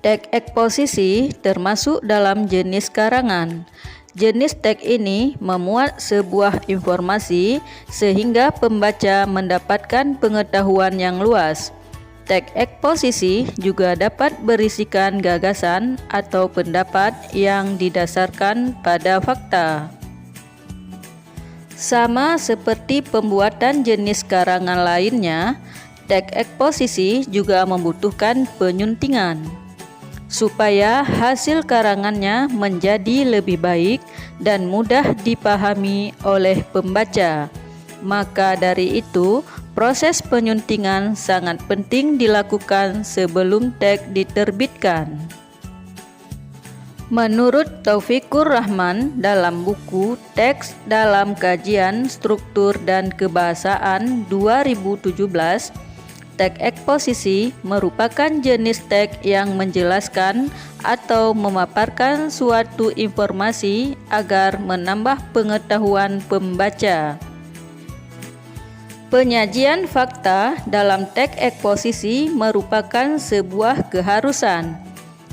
Teks eksposisi termasuk dalam jenis karangan. Jenis teks ini memuat sebuah informasi sehingga pembaca mendapatkan pengetahuan yang luas. Teks eksposisi juga dapat berisikan gagasan atau pendapat yang didasarkan pada fakta. Sama seperti pembuatan jenis karangan lainnya, teks eksposisi juga membutuhkan penyuntingan. Supaya hasil karangannya menjadi lebih baik dan mudah dipahami oleh pembaca. Maka dari itu, proses penyuntingan sangat penting dilakukan sebelum teks diterbitkan. Menurut Taufikur Rahman dalam buku Teks dalam Kajian Struktur dan Kebahasaan 2017, teks eksposisi merupakan jenis teks yang menjelaskan atau memaparkan suatu informasi agar menambah pengetahuan pembaca. Penyajian fakta dalam teks eksposisi merupakan sebuah keharusan.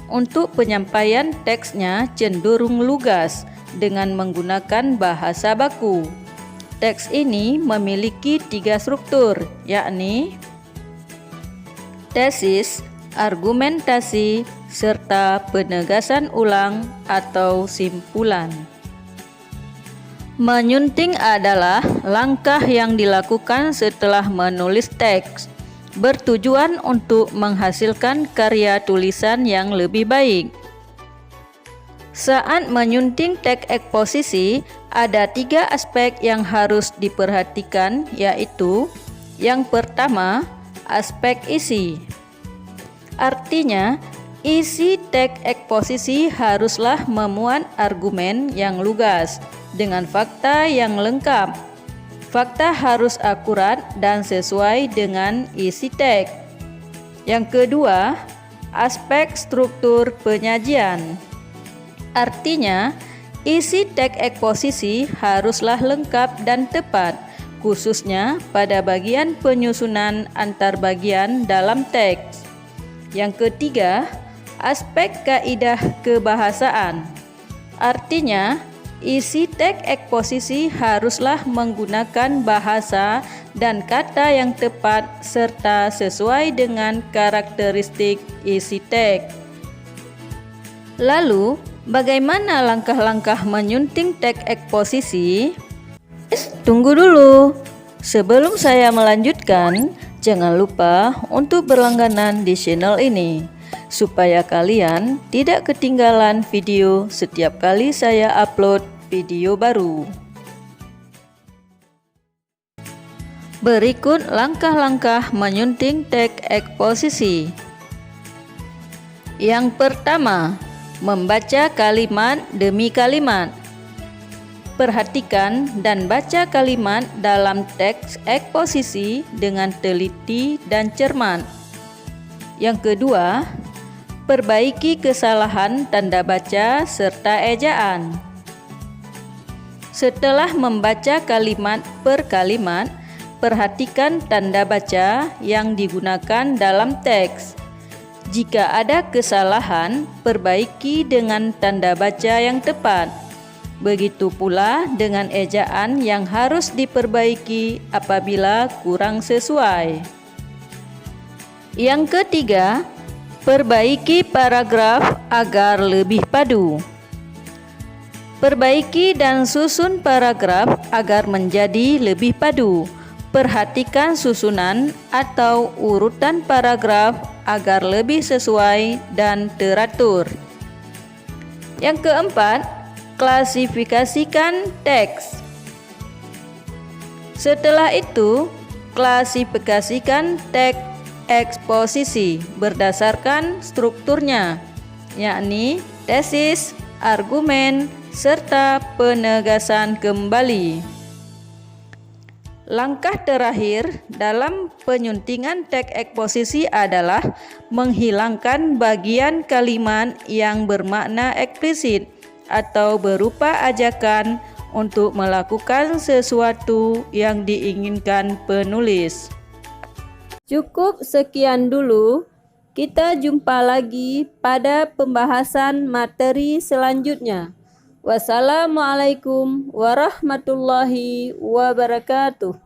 Untuk penyampaian teksnya cenderung lugas dengan menggunakan bahasa baku. Teks ini memiliki 3 struktur, yakni tesis, argumentasi, serta penegasan ulang atau simpulan. Menyunting adalah langkah yang dilakukan setelah menulis teks, bertujuan untuk menghasilkan karya tulisan yang lebih baik. Saat menyunting teks eksposisi, ada 3 aspek yang harus diperhatikan, yaitu yang pertama, aspek isi. Artinya, isi teks eksposisi haruslah memuat argumen yang lugas dengan fakta yang lengkap. Fakta harus akurat dan sesuai dengan isi teks. Yang kedua, aspek struktur penyajian. Artinya, isi teks eksposisi haruslah lengkap dan tepat, khususnya pada bagian penyusunan antar bagian dalam teks. Yang ketiga, aspek kaidah kebahasaan. Artinya, isi teks eksposisi haruslah menggunakan bahasa dan kata yang tepat serta sesuai dengan karakteristik isi teks. Lalu, bagaimana langkah-langkah menyunting teks eksposisi? Tunggu dulu. Sebelum saya melanjutkan, jangan lupa untuk berlangganan di channel ini supaya kalian tidak ketinggalan video setiap kali saya upload video baru. Berikut langkah-langkah menyunting teks eksposisi. Yang pertama, membaca kalimat demi kalimat. Perhatikan dan baca kalimat dalam teks eksposisi dengan teliti dan cermat. Yang kedua, perbaiki kesalahan tanda baca serta ejaan. Setelah membaca kalimat per kalimat, perhatikan tanda baca yang digunakan dalam teks. Jika ada kesalahan, perbaiki dengan tanda baca yang tepat. Begitu pula dengan ejaan yang harus diperbaiki apabila kurang sesuai. Yang ketiga, perbaiki paragraf agar lebih padu. Perbaiki dan susun paragraf agar menjadi lebih padu. Perhatikan susunan atau urutan paragraf agar lebih sesuai dan teratur. Yang keempat, klasifikasikan teks. Setelah itu, klasifikasikan teks eksposisi berdasarkan strukturnya, yakni tesis, argumen, serta penegasan kembali. Langkah terakhir dalam penyuntingan teks eksposisi adalah menghilangkan bagian kalimat yang bermakna eksplisit atau berupa ajakan untuk melakukan sesuatu yang diinginkan penulis. Cukup sekian dulu Kita jumpa lagi pada pembahasan materi selanjutnya. Wassalamualaikum warahmatullahi wabarakatuh.